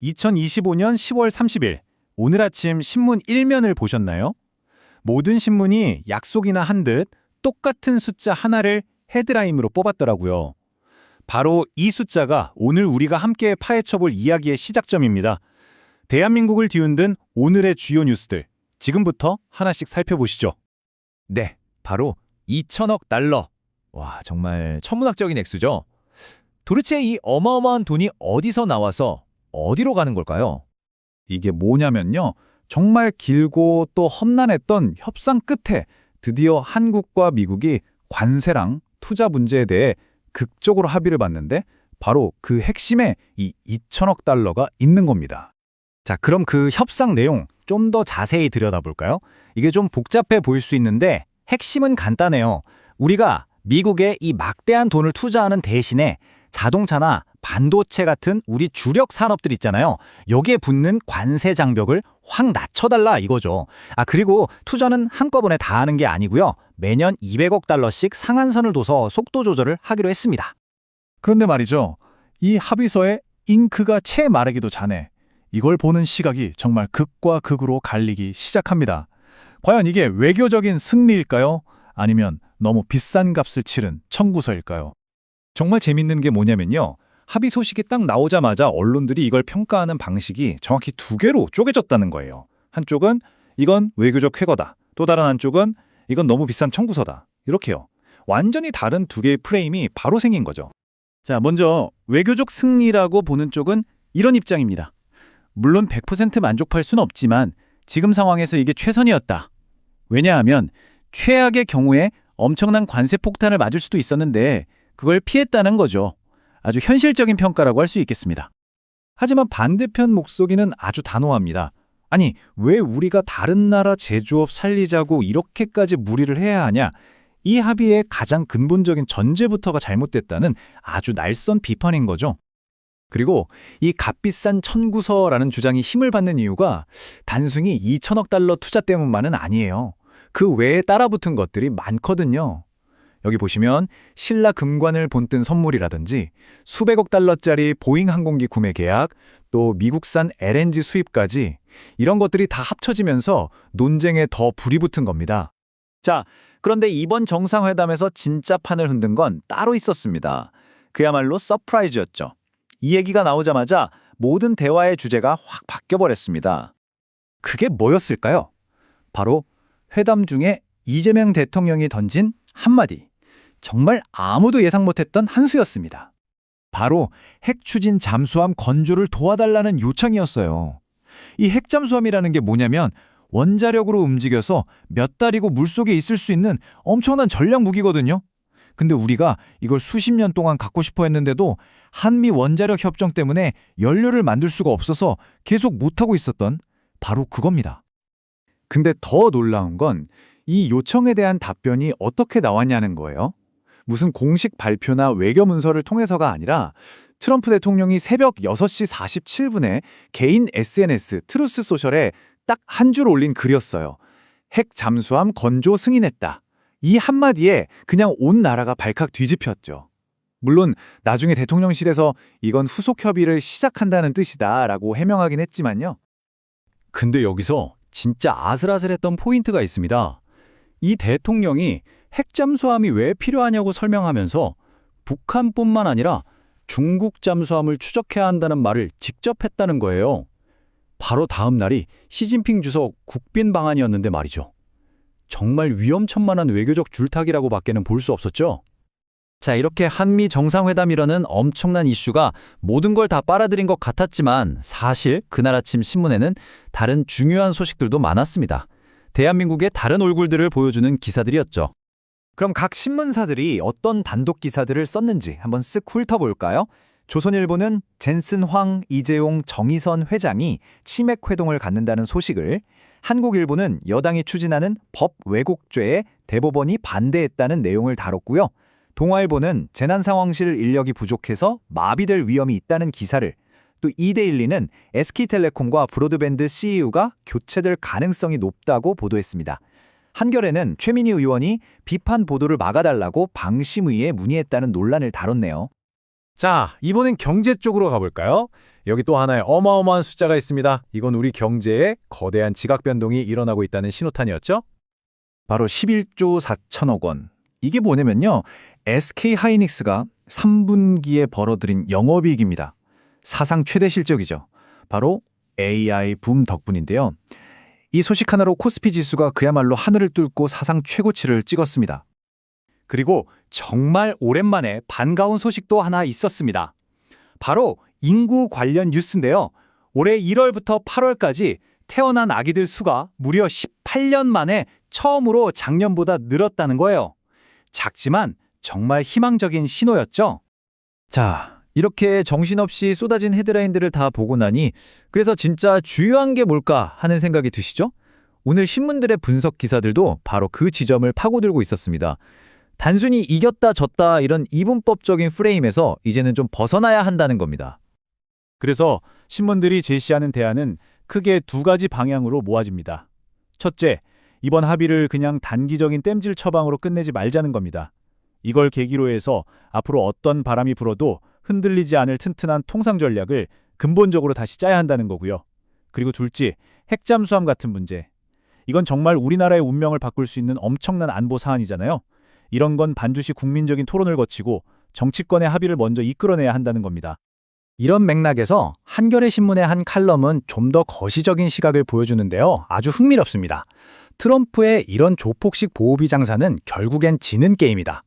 2025년 10월 30일, 오늘 아침 신문 1면을 보셨나요? 모든 신문이 약속이나 한 듯 똑같은 숫자 하나를 헤드라인으로 뽑았더라고요. 바로 이 숫자가 오늘 우리가 함께 파헤쳐볼 이야기의 시작점입니다. 대한민국을 뒤흔든 오늘의 주요 뉴스들, 지금부터 하나씩 살펴보시죠. 네, 바로 2천억 달러. 와, 정말 천문학적인 액수죠. 도대체 이 어마어마한 돈이 어디서 나와서 어디로 가는 걸까요? 이게 뭐냐면요. 정말 길고 또 험난했던 협상 끝에 드디어 한국과 미국이 관세랑 투자 문제에 대해 극적으로 합의를 봤는데 바로 그 핵심에 이 2천억 달러가 있는 겁니다. 자, 그럼 그 협상 내용 좀 더 자세히 들여다볼까요? 이게 좀 복잡해 보일 수 있는데 핵심은 간단해요. 우리가 미국에 이 막대한 돈을 투자하는 대신에 자동차나 반도체 같은 우리 주력 산업들 있잖아요. 여기에 붙는 관세 장벽을 확 낮춰달라 이거죠. 그리고 투자는 한꺼번에 다 하는 게 아니고요. 매년 200억 달러씩 상한선을 둬서 속도 조절을 하기로 했습니다. 그런데 말이죠. 이 합의서에 잉크가 채 마르기도 전에 이걸 보는 시각이 정말 극과 극으로 갈리기 시작합니다. 과연 이게 외교적인 승리일까요? 아니면 너무 비싼 값을 치른 청구서일까요? 정말 재밌는 게 뭐냐면요. 합의 소식이 딱 나오자마자 언론들이 이걸 평가하는 방식이 정확히 두 개로 쪼개졌다는 거예요. 한쪽은 이건 외교적 쾌거다. 또 다른 한쪽은 이건 너무 비싼 청구서다. 이렇게요. 완전히 다른 두 개의 프레임이 바로 생긴 거죠. 자, 먼저 외교적 승리라고 보는 쪽은 이런 입장입니다. 물론 100% 만족할 수는 없지만 지금 상황에서 이게 최선이었다. 왜냐하면 최악의 경우에 엄청난 관세 폭탄을 맞을 수도 있었는데 그걸 피했다는 거죠. 아주 현실적인 평가라고 할 수 있겠습니다. 하지만 반대편 목소리는 아주 단호합니다. 아니, 왜 우리가 다른 나라 제조업 살리자고 이렇게까지 무리를 해야 하냐? 이 합의의 가장 근본적인 전제부터가 잘못됐다는 아주 날선 비판인 거죠. 그리고 이 값비싼 청구서라는 주장이 힘을 받는 이유가 단순히 2천억 달러 투자 때문만은 아니에요. 그 외에 따라붙은 것들이 많거든요. 여기 보시면 신라 금관을 본뜬 선물이라든지 수백억 달러짜리 보잉 항공기 구매 계약, 또 미국산 LNG 수입까지 이런 것들이 다 합쳐지면서 논쟁에 더 불이 붙은 겁니다. 자, 그런데 이번 정상회담에서 진짜 판을 흔든 건 따로 있었습니다. 그야말로 서프라이즈였죠. 이 얘기가 나오자마자 모든 대화의 주제가 확 바뀌어버렸습니다. 그게 뭐였을까요? 바로 회담 중에 이재명 대통령이 던진 한마디. 정말 아무도 예상 못했던 한 수였습니다. 바로 핵 추진 잠수함 건조를 도와달라는 요청이었어요. 이 핵 잠수함이라는 게 뭐냐면 원자력으로 움직여서 몇 달이고 물속에 있을 수 있는 엄청난 전략 무기거든요. 근데 우리가 이걸 수십 년 동안 갖고 싶어 했는데도 한미 원자력 협정 때문에 연료를 만들 수가 없어서 계속 못하고 있었던 바로 그겁니다. 근데 더 놀라운 건 이 요청에 대한 답변이 어떻게 나왔냐는 거예요. 무슨 공식 발표나 외교 문서를 통해서가 아니라 트럼프 대통령이 새벽 6시 47분에 개인 SNS 트루스 소셜에 딱 한 줄 올린 글이었어요. 핵 잠수함 건조 승인했다. 이 한마디에 그냥 온 나라가 발칵 뒤집혔죠. 물론 나중에 대통령실에서 이건 후속 협의를 시작한다는 뜻이다라고 해명하긴 했지만요. 근데 여기서 진짜 아슬아슬했던 포인트가 있습니다. 이 대통령이 핵잠수함이 왜 필요하냐고 설명하면서 북한뿐만 아니라 중국 잠수함을 추적해야 한다는 말을 직접 했다는 거예요. 바로 다음 날이 시진핑 주석 국빈 방한이었는데 말이죠. 정말 위험천만한 외교적 줄타기라고 밖에는 볼 수 없었죠. 자, 이렇게 한미 정상회담이라는 엄청난 이슈가 모든 걸 다 빨아들인 것 같았지만 사실 그날 아침 신문에는 다른 중요한 소식들도 많았습니다. 대한민국의 다른 얼굴들을 보여주는 기사들이었죠. 그럼 각 신문사들이 어떤 단독 기사들을 썼는지 한번 쓱 훑어볼까요? 조선일보는 젠슨 황, 이재용, 정의선 회장이 치맥 회동을 갖는다는 소식을, 한국일보는 여당이 추진하는 법 왜곡죄에 대법원이 반대했다는 내용을 다뤘고요. 동아일보는 재난상황실 인력이 부족해서 마비될 위험이 있다는 기사를, 또 이데일리는 SK텔레콤과 브로드밴드 CEO가 교체될 가능성이 높다고 보도했습니다. 한겨레는 최민희 의원이 비판 보도를 막아달라고 방심의에 문의했다는 논란을 다뤘네요. 자, 이번엔 경제 쪽으로 가볼까요? 여기 또 하나의 어마어마한 숫자가 있습니다. 이건 우리 경제에 거대한 지각 변동이 일어나고 있다는 신호탄이었죠? 바로 11조 4천억 원. 이게 뭐냐면요. SK 하이닉스가 3분기에 벌어들인 영업이익입니다. 사상 최대 실적이죠. 바로 AI 붐 덕분인데요. 이 소식 하나로 코스피 지수가 그야말로 하늘을 뚫고 사상 최고치를 찍었습니다. 그리고 정말 오랜만에 반가운 소식도 하나 있었습니다. 바로 인구 관련 뉴스인데요. 올해 1월부터 8월까지 태어난 아기들 수가 무려 18년 만에 처음으로 작년보다 늘었다는 거예요. 작지만 정말 희망적인 신호였죠. 자, 이렇게 정신없이 쏟아진 헤드라인들을 다 보고 나니 그래서 진짜 중요한 게 뭘까 하는 생각이 드시죠? 오늘 신문들의 분석 기사들도 바로 그 지점을 파고들고 있었습니다. 단순히 이겼다 졌다 이런 이분법적인 프레임에서 이제는 좀 벗어나야 한다는 겁니다. 그래서 신문들이 제시하는 대안은 크게 두 가지 방향으로 모아집니다. 첫째, 이번 합의를 그냥 단기적인 땜질 처방으로 끝내지 말자는 겁니다. 이걸 계기로 해서 앞으로 어떤 바람이 불어도 흔들리지 않을 튼튼한 통상 전략을 근본적으로 다시 짜야 한다는 거고요. 그리고 둘째, 핵잠수함 같은 문제. 이건 정말 우리나라의 운명을 바꿀 수 있는 엄청난 안보 사안이잖아요. 이런 건 반드시 국민적인 토론을 거치고 정치권의 합의를 먼저 이끌어내야 한다는 겁니다. 이런 맥락에서 한겨레 신문의 한 칼럼은 좀 더 거시적인 시각을 보여주는데요. 아주 흥미롭습니다. 트럼프의 이런 조폭식 보호비 장사는 결국엔 지는 게임이다.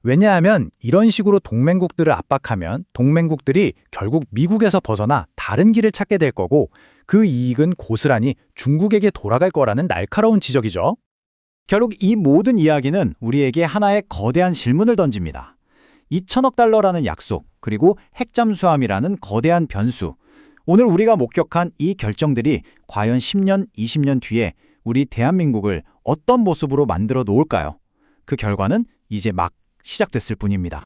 왜냐하면 이런 식으로 동맹국들을 압박하면 동맹국들이 결국 미국에서 벗어나 다른 길을 찾게 될 거고 그 이익은 고스란히 중국에게 돌아갈 거라는 날카로운 지적이죠. 결국 이 모든 이야기는 우리에게 하나의 거대한 질문을 던집니다. 2천억 달러라는 약속, 그리고 핵잠수함이라는 거대한 변수. 오늘 우리가 목격한 이 결정들이 과연 10년, 20년 뒤에 우리 대한민국을 어떤 모습으로 만들어 놓을까요? 그 결과는 이제 막 시작됐을 뿐입니다.